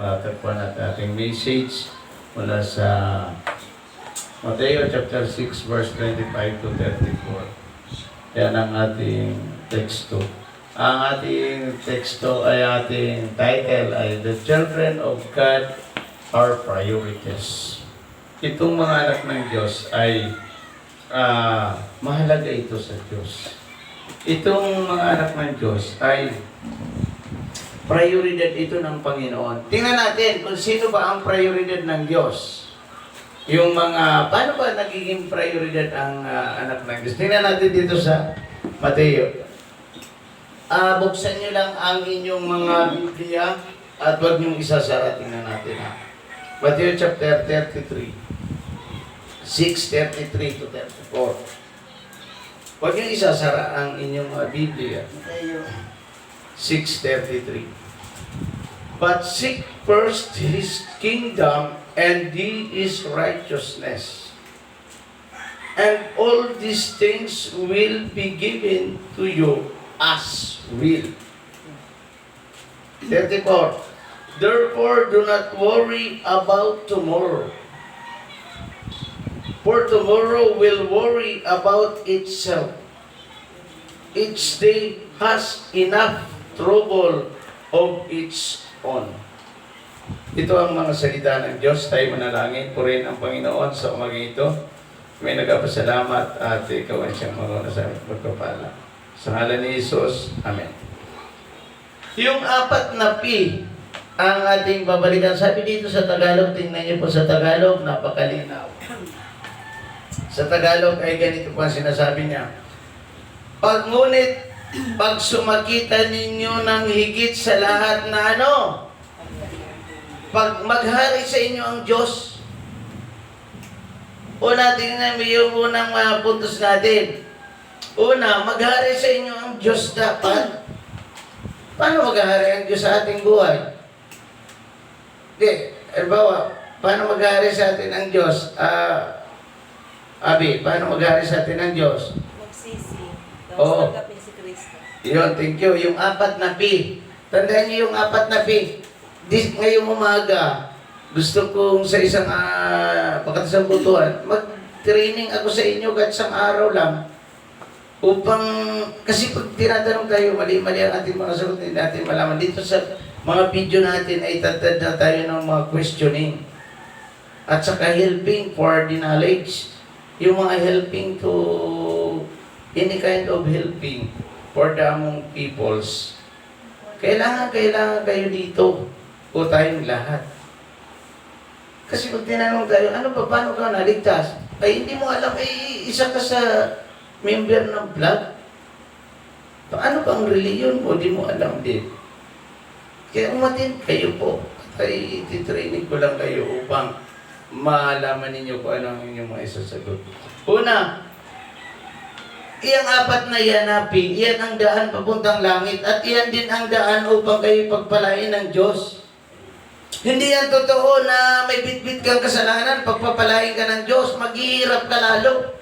matagpuan at ating message mula sa Mateo chapter 6 verse 25 to 34. Yan ang ating teksto. Ang ating teksto ay ating title ay The Children of God Are Priorities. Itong mga anak ng Diyos ay mahalaga ito sa Diyos. Itong mga anak ng Diyos ay prioridad ito ng Panginoon. Tingnan natin kung sino ba ang prioridad ng Diyos. Yung mga, paano ba nagiging prioridad ang anak ng Diyos? Tingnan natin dito sa Mateo. Buksan nyo lang ang inyong mga Biblia at huwag niyong isasara. Tingnan natin ha. Mateo chapter 33. 6:33 to 34. Huwag niyong isasara ang inyong mga Biblia. Mateo 6:33. But seek first His kingdom and His righteousness, and all these things will be given to you as will. 34. Therefore, do not worry about tomorrow, for tomorrow will worry about itself. Each day has enough trouble of its own. Ito ang mga salita ng Diyos. Tayo manalangin. Purihin ang Panginoon sa umaga ito. May nagpapasalamat at ikaw ang siyang marunong sa aming pagpapala. Sa ngalan ni Jesus. Amen. Yung apat na P ang ating babalikan. Sabi dito sa Tagalog, tingnan niyo po sa Tagalog, napakalinaw. Sa Tagalog ay ganito po ang sinasabi niya. Ngunit, pag sumakita ninyo ng higit sa lahat na ano, pag maghari sa inyo ang Diyos, una, tingnan mo yung unang puntos natin. Una, maghari sa inyo ang Diyos dapat. Paano maghari ang Diyos sa ating buhay? Halimbawa, paano maghari sa atin ang Diyos? Abi, paano maghari sa atin ang Diyos? Magsisi. Oo. Tapos tanggapin si Kristo. Yun, thank you. Yung apat na P. Tandaan niyo yung apat na P. Ngayong umaga, gusto kong sa isang pagkatasang butuan, mag-training ako sa inyo kahit isang araw lang upang, kasi pag tinatanong tayo, mali-mali ang ating mga sagot, hindi natin malaman. Dito sa mga video natin ay tatad na tayo ng mga questioning at saka helping for the knowledge. Yung mga helping to any kind of helping for the among peoples. Kailangan kayo dito o tayong lahat. Kasi pag tinanong tayo, ano ba, paano ka naligtas? Ay, hindi mo alam, isa ka sa member ng vlog. Paano ba ang reliyon mo? Di mo alam din. Kaya umatin kayo po. Ay, titraining ko lang kayo upang malaman ninyo kung ano ang inyong mga isasagot. Una, iyang apat na yanapin, iyan ang daan papuntang langit at iyan din ang daan upang kayo pagpalain ng Diyos. Hindi yan totoo na may bitbit kang kasalanan, pagpapalain ka ng Diyos, maghihirap ka lalo.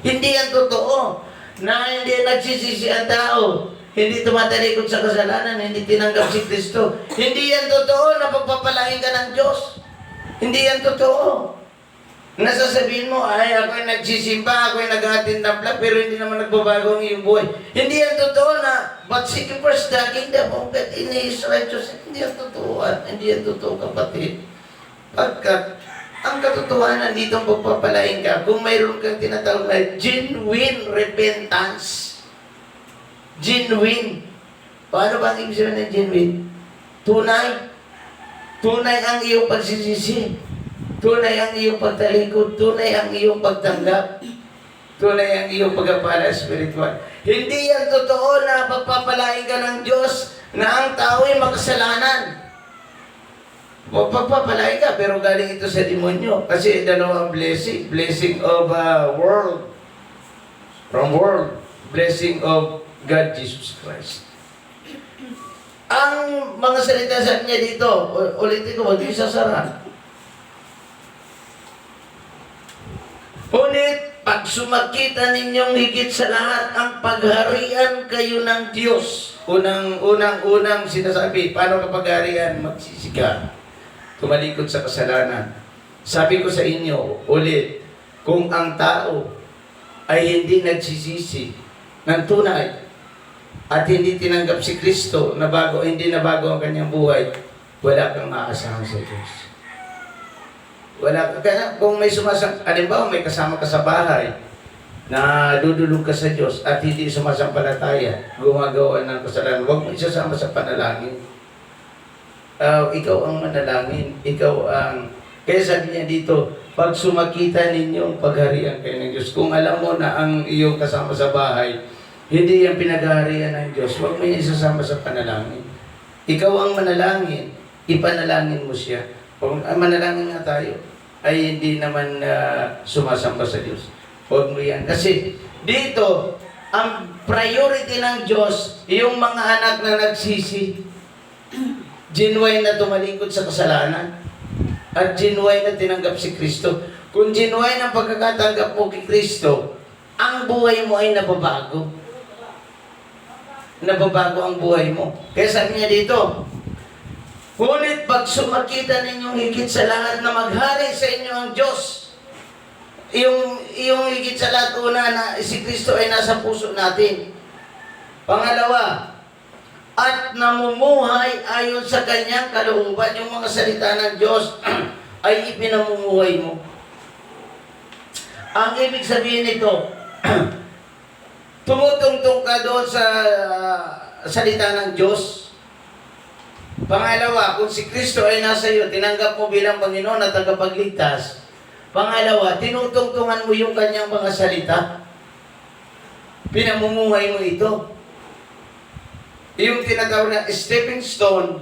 Hindi yan totoo na hindi nagsisisi ang tao, hindi tumatalikod sa kasalanan, hindi tinanggap si Kristo. Hindi yan totoo na pagpapalain ka ng Diyos. Hindi yan totoo. Nasasabihin mo, ay, ako'y nagsisimba, ako'y nag-attend ng vlog, pero hindi naman nagbabago ang iyong buhay. Hindi yan totoo na, but seek first the kingdom of God in His righteousness. Hindi yan totoo. Hindi yan totoo, kapatid. Pagkat, ang katotohanan dito ang pagpapalain ka, kung mayroon kang tinatawag na genuine repentance. Genuine. Paano ba ang ibig sabihin ng genuine? Tunay. Tunay ang iyong pagsisisi. Tunay ang iyong pagtalikod. Tunay ang iyong pagtanggap. Tunay ang iyong pagpapala spiritual. Hindi yan totoo na pagpapalain ka ng Diyos na ang tao ay makasalanan. Pagpapalain ka, pero galing ito sa demonyo. Kasi dalawang blessing. Blessing of world. From world. Blessing of God Jesus Christ. Ang mga salita sa niya dito, ulitin ko, huwag yung sasara. Ngunit, pag sumakita ninyong higit sa lahat ang pagharian kayo ng Diyos. Unang sinasabi, paano ka pagharian? Magsisika. tumalikod sa kasalanan. Sabi ko sa inyo, ulit, kung ang tao ay hindi nagsisisi ng tunay at hindi tinanggap si Kristo na hindi na bago ang kanyang buhay, wala kang aasahan sa Diyos. Kaya kung may halimbawa may kasama ka sa bahay na dudulog ka sa Diyos at hindi sumasampalataya, gumagawa ng kasalanan, huwag mo isasama sa panalangin. Ikaw ang manalangin, kaya sabi niya dito, pag sumakita ninyo, pagharian kayo ng Diyos. Kung alam mo na ang iyong kasama sa bahay, hindi yan pinaghaharian ng Diyos, huwag mo yan isasama sa panalangin. Ikaw ang manalangin, ipanalangin mo siya. Kung manalangin nga tayo, ay hindi naman sumasamba sa Diyos. Huwag mo yan. Kasi dito, ang priority ng Diyos, yung mga anak na nagsisi, genuine na tumalikod sa kasalanan, at genuine na tinanggap si Kristo. Kung genuine ang pagkakatanggap mo kay Kristo, ang buhay mo ay nababago. Nababago ang buhay mo. Kaya sabi niya dito, ngunit pag sumakita ninyong higit sa lahat na maghari sa inyo ang Diyos, yung higit sa lahat una na si Kristo ay nasa puso natin. Pangalawa, at namumuhay ayon sa kanyang kalooban, yung mga salita ng Diyos ay ipinamumuhay mo. Ang ibig sabihin nito, tumutungtong ka doon sa salita ng Diyos. Pangalawa, kung si Kristo ay nasa iyo, tinanggap mo bilang Panginoon at tagapagligtas. Pangalawa, tinutungtungan mo yung kanyang mga salita. Pinamumuhay mo ito. Yung tinatawag na stepping stone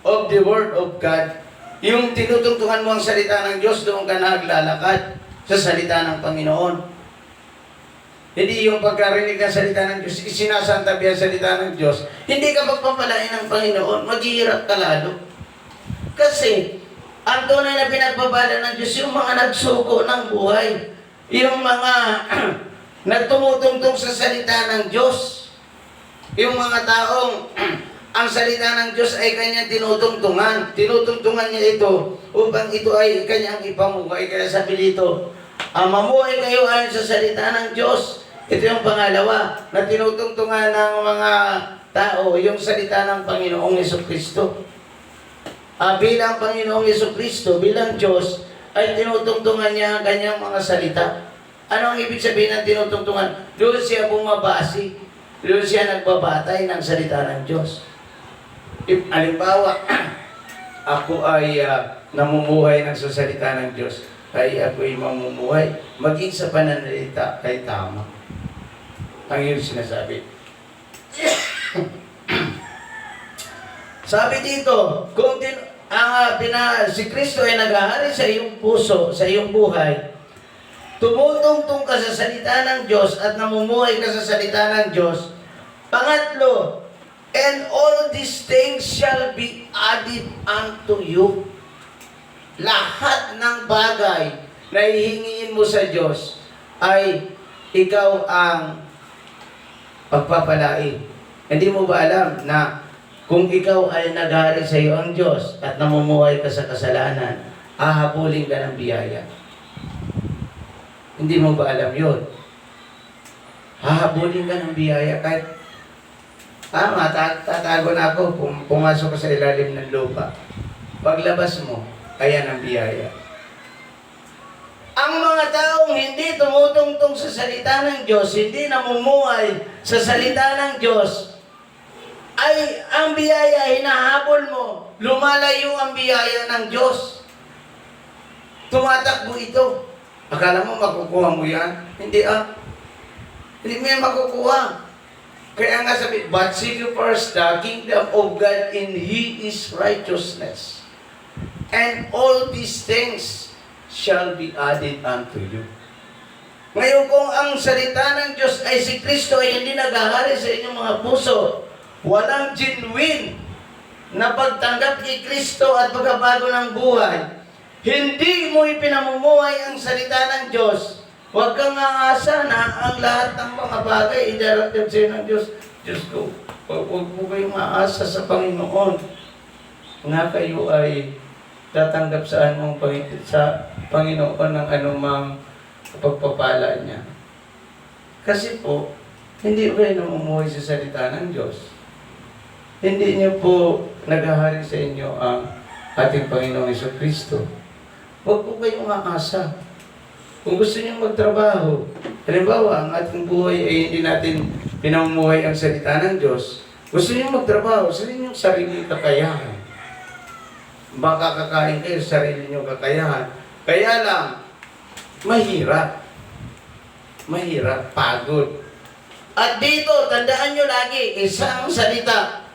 of the Word of God, yung tinutungtungan mo ang salita ng Diyos, doon ka naglalakad sa salita ng Panginoon. Hindi yung pagkarinig ng salita ng Diyos, isinasantabi ang salita ng Diyos, hindi ka pagpapalain ng Panginoon, maghihirap ka lalo. Kasi, ang tunay na pinagbabala ng Diyos, yung mga nagsuko ng buhay, yung mga nagtumutungtong sa salita ng Diyos, yung mga taong ang salita ng Diyos ay kanyang tinutungtungan. Tinutungtungan niya ito upang ito ay kanyang ipamuhay. Kaya sabi dito, mamuhay kayo ayon sa salita ng Diyos. Ito yung pangalawa na tinutungtungan ng mga tao, yung salita ng Panginoong Jesucristo. Bilang Panginoong Jesucristo, bilang Diyos, ay tinutungtungan niya ang kanyang mga salita. Ano ang ibig sabihin ng tinutungtungan? Doon siya bumabasi. Doon siya nagbabatay ng salita ng Diyos. Halimbawa, ako ay namumuhay ng salita ng Diyos, ay ako ay mamumuhay, maging sa pananalita ay tama. Ang iyong sinasabi. Sabi dito, kung si Kristo ay naghahari sa iyong puso, sa iyong buhay, tumutungtong ka sa salita ng Diyos at namumuhay ka sa salita ng Diyos. Pangatlo, and all these things shall be added unto you. Lahat ng bagay na hihingiin mo sa Diyos ay ikaw ang pagpapalain. Hindi mo ba alam na kung ikaw ay naghari sa iyo ang Diyos at namumuhay ka sa kasalanan, hahabulin ka ng biyaya? Hindi mo ba alam yun? Hahabulin ka ng biyaya kahit tatago na ako kung pumasok ka sa ilalim ng lupa. Paglabas mo, ayan ang biyaya. Ang mga taong hindi tumutungtong sa salita ng Diyos, hindi namumuhay sa salita ng Diyos, ay ang biyaya hinahabol mo. Lumalayo ang biyaya ng Diyos. Tumatakbo ito. Akala mo makukuha mo yan? Hindi Hindi mo yan makukuha. Kaya nga sabi, but seek you first the kingdom of God in His righteousness. And all these things shall be added unto you. Ngayon kung ang salita ng Diyos ay si Kristo ay hindi naghahari sa inyong mga puso, walang genuine na pagtanggap kay Kristo at pagbabago ng buhay, hindi mo ipinamumuhay ang salita ng Diyos, huwag kang aasa na ang lahat ng mga bagay idarapin sa iyo ng Diyos. Diyos ko, huwag mo kayong aasa sa Panginoon nga kayo ay tatanggap sa anumang sa Panginoon ng anumang pagpapala niya. Kasi po, hindi kayo namumuhay sa salita ng Diyos. Hindi niyo po naghahari sa inyo ang ating Panginoong Jesucristo. Huwag po kayong aasa. Kung gusto niyo magtrabaho, halimbawa, ang ating buhay ay hindi natin pinamumuhay ang salita ng Diyos, gusto niyo magtrabaho sa inyong sarili kakayahan. Baka kakain kayo sa sarili niyong kakayahan. Kaya lang, mahirap. Mahirap, pagod. At dito, tandaan nyo lagi, isang salita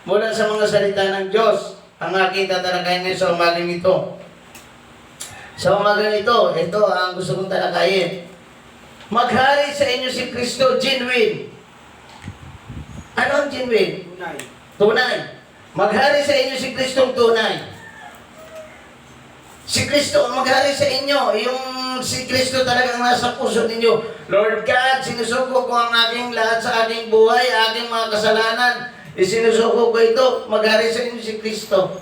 mula sa mga salita ng Diyos ang aking tatalakayin ngayon sa umagang ito. Sa umagang ito ang gusto kong talakayin. Maghari sa inyo si Kristo, genuine. Ano ang genuine? Tunay. Tunay. Maghari sa inyo si Kristong tunay. Si Kristo ang maghari sa inyo. Yung si Kristo talagang nasa puso ninyo. Lord God, sinusuko ko ang aking lahat sa aking buhay, aking mga kasalanan. Isinusuko ko ito. Maghari sa inyo si Kristo.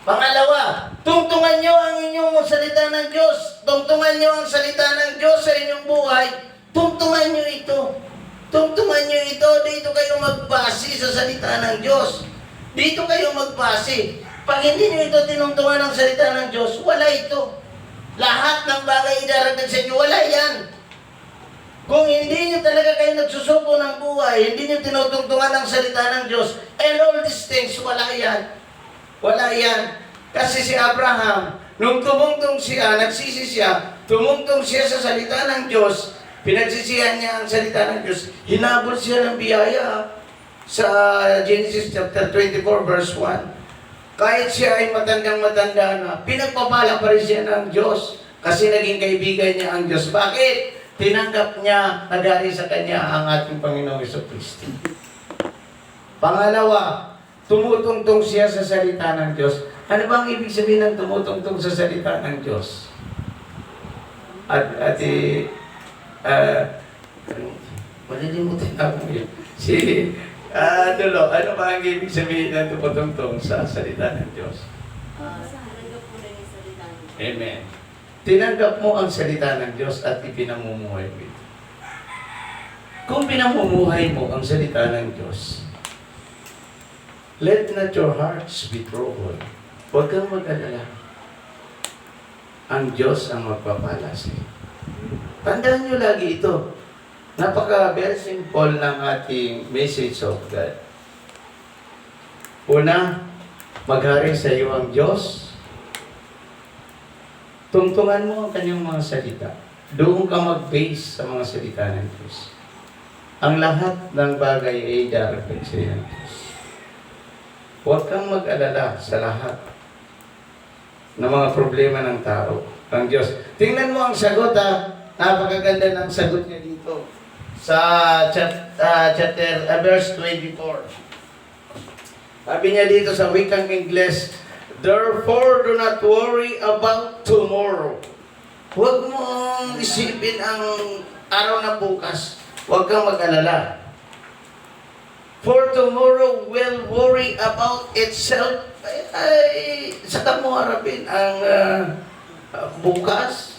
Pangalawa, tungtungan nyo ang inyong salita ng Diyos. Tungtungan nyo ang salita ng Diyos sa inyong buhay. Tungtungan nyo ito. Tungtungan nyo ito. Dito kayo magbase sa salita ng Diyos. Dito kayo magbase. Pag hindi nyo ito tinungtungan ng salita ng Diyos, wala ito. Lahat ng bagay idarating sa inyo, wala yan. Kung hindi nyo talaga kayo nagsusuko ng buhay, hindi nyo tinutungtungan ng salita ng Diyos, and all these things, wala yan. Wala yan. Kasi si Abraham, nung tumungtong siya, nagsisi siya, tumungtong siya sa salita ng Diyos, pinagsisihan niya ang salita ng Diyos, hinabol siya ng biyaya sa Genesis chapter 24 verse 1. Kahit siya ay matandang-matanda na, pinagpapala pa rin siya ng Diyos kasi naging kaibigan niya ang Diyos. Bakit? Tinanggap niya, nagari sa kanya ang ating Panginoong Jesucristo. Pangalawa, tumutungtong siya sa salita ng Diyos. Ano bang ibig sabihin ng tumutungtong sa salita ng Diyos? Malilimutin ako yun. Ano ba ang ibig sabihin ng tumutungtong sa salita ng Diyos? Tinanggap mo na yung salita ng Diyos. Amen. Tinanggap mo ang salita ng Diyos at ipinamumuhay mo ito. Kung pinamumuhay mo ang salita ng Diyos, let not your hearts be troubled. Huwag kang mag-alala. Ang Diyos ang magpapala sa iyo. Tandaan nyo lagi ito. Very simple ng ating message of God. Una, maghari sa iyo ang Diyos. Tungtungan mo ang kanyang mga salita. Doon ka mag-base sa mga salita ng Diyos. Ang lahat ng bagay ay darating sa iyo ng Diyos. Huwag kang mag-alala sa lahat ng mga problema ng tao. Ang Diyos. Tingnan mo ang sagot Napakaganda ng sagot niya dito. Sa verse 24. Sabi niya dito sa wikang Ingles, therefore do not worry about tomorrow. Huwag mong isipin ang araw na bukas. Huwag kang mag-alala. For tomorrow will worry about itself. Saka mo harapin ang bukas.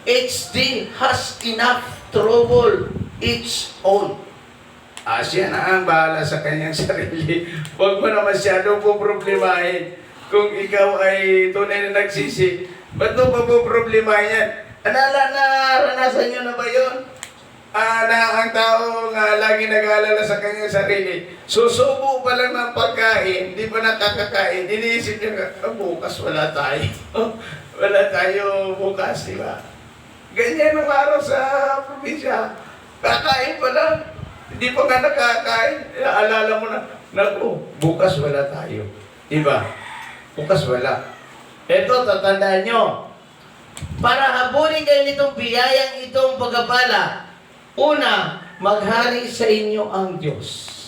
Each day has enough trouble its own. Siya na ang bahala sa kanyang sarili. Huwag mo na masyadong poproblemahin. Kung ikaw ay tunay na nagsisi, ba't mo pa poproblemahin yan? Naranasan nyo na ba yun? Na ang tao nga lagi nag-aalala sa kanyang sarili. Susubo pa lang ng pagkain, di pa nakakakain. Iniisip niya, bukas wala tayo. Wala tayo bukas, di ba? Ganyan ang araw sa probinsya. Kakain pa lang. Hindi pa nga nakakain. Alala mo na, naku, bukas wala tayo. Diba? Bukas wala. Ito, tatandaan nyo. Para habulin kayo nitong biyayang itong pagkapala, una, maghari sa inyo ang Diyos.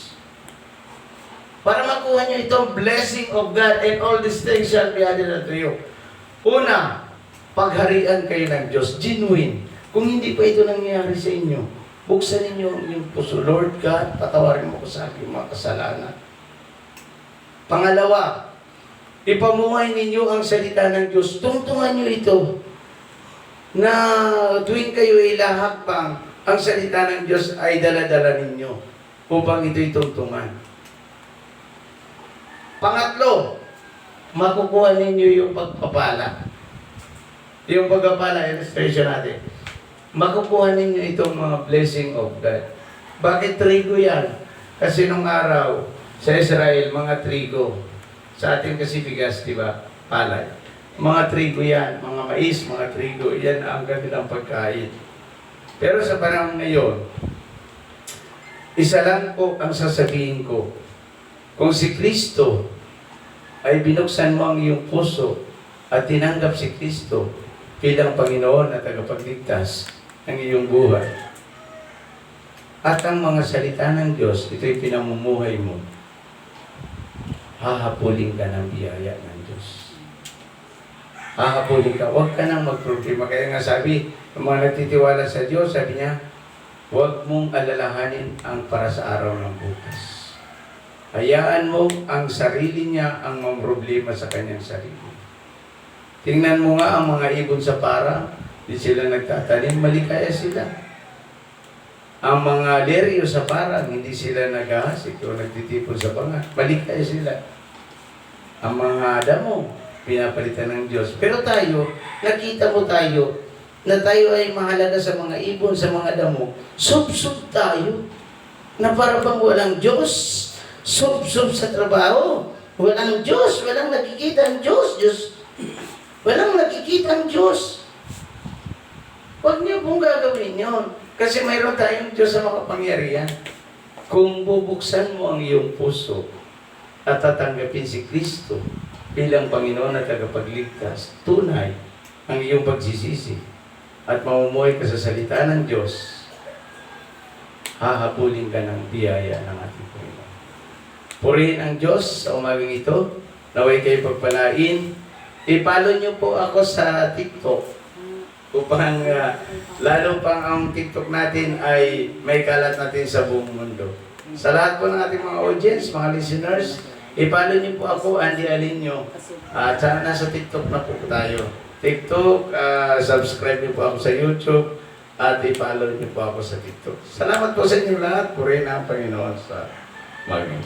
Para makuha nyo itong blessing of God and all these things shall be added unto you. Una, pagharian kayo ng Diyos, genuine. Kung hindi pa ito nangyayari sa inyo, buksan ninyo ang inyong puso. Lord God, patawarin mo ko sa aking mga kasalanan. Pangalawa, Ipamuhay ninyo ang salita ng Diyos. Tungtungan nyo ito na tuwing kayo ilahakbang, ang salita ng Diyos ay dala-dala ninyo upang ito'y tungtungan. Pangatlo, makukuha ninyo yung pagpapala. Yung pagpapala, illustration natin. Makukuha ninyo itong mga blessing of God. Bakit trigo yan? Kasi nung araw, sa Israel, mga trigo. Sa atin kasi bigas, di ba? Palay. Mga trigo yan, mga mais, mga trigo, yan ang kanilang pagkain. Pero sa panahon ngayon, isa lang po ang sasabihin ko. Kung si Kristo ay binuksan mo ang iyong puso at tinanggap si Kristo bilang Panginoon at tagapagligtas ng iyong buhay, at ang mga salita ng Diyos, ito'y pinamumuhay mo, hahapuling ka ng biyaya ng Diyos. Hahapuling ka. Huwag ka nang magproblema. Kaya nga sabi, yung mga nagtitiwala sa Diyos, sabi niya, huwag mong alalahanin ang para sa araw ng bukas. Hayaan mo ang sarili niya ang mamroblema sa kanyang sarili. Tingnan mo nga ang mga ibon sa para, di sila nagtatanim, malikaya sila. Ang mga leryo sa parang, hindi sila naghahasik o nagtitipon sa banga. Malikaya sila. Ang mga damo, pinapalitan ng Diyos. Pero tayo, nakita mo tayo, na tayo ay mahalaga sa mga ibon, sa mga damo. Sub-sub tayo. Na para bang walang Diyos. Sub-sub sa trabaho. Walang Diyos. Walang nakikita ang Diyos. Walang nakikita ang Diyos. Huwag niyo pong gagawin yun. Kasi mayroon tayong Diyos sa makapangyarihan. Kung bubuksan mo ang iyong puso at tatanggapin si Kristo bilang Panginoon at tagapagligtas, tunay ang iyong pagsisisi at mamumuhay ka sa salita ng Diyos, hahabulin ka ng biyaya ng ating Panginoon. Purihin ang Diyos sa umagang ito. Naway kayo pagpalain. I-follow niyo po ako sa TikTok upang lalo pang ang TikTok natin ay may kalat natin sa buong mundo. Sa lahat po ng ating mga audience, mga listeners, i-follow niyo po ako, Andy Alinio. At nasa TikTok na po tayo. TikTok, subscribe niyo po ako sa YouTube, at i-follow niyo po ako sa TikTok. Salamat po sa inyo lahat. Purihin ang Panginoon sa maging.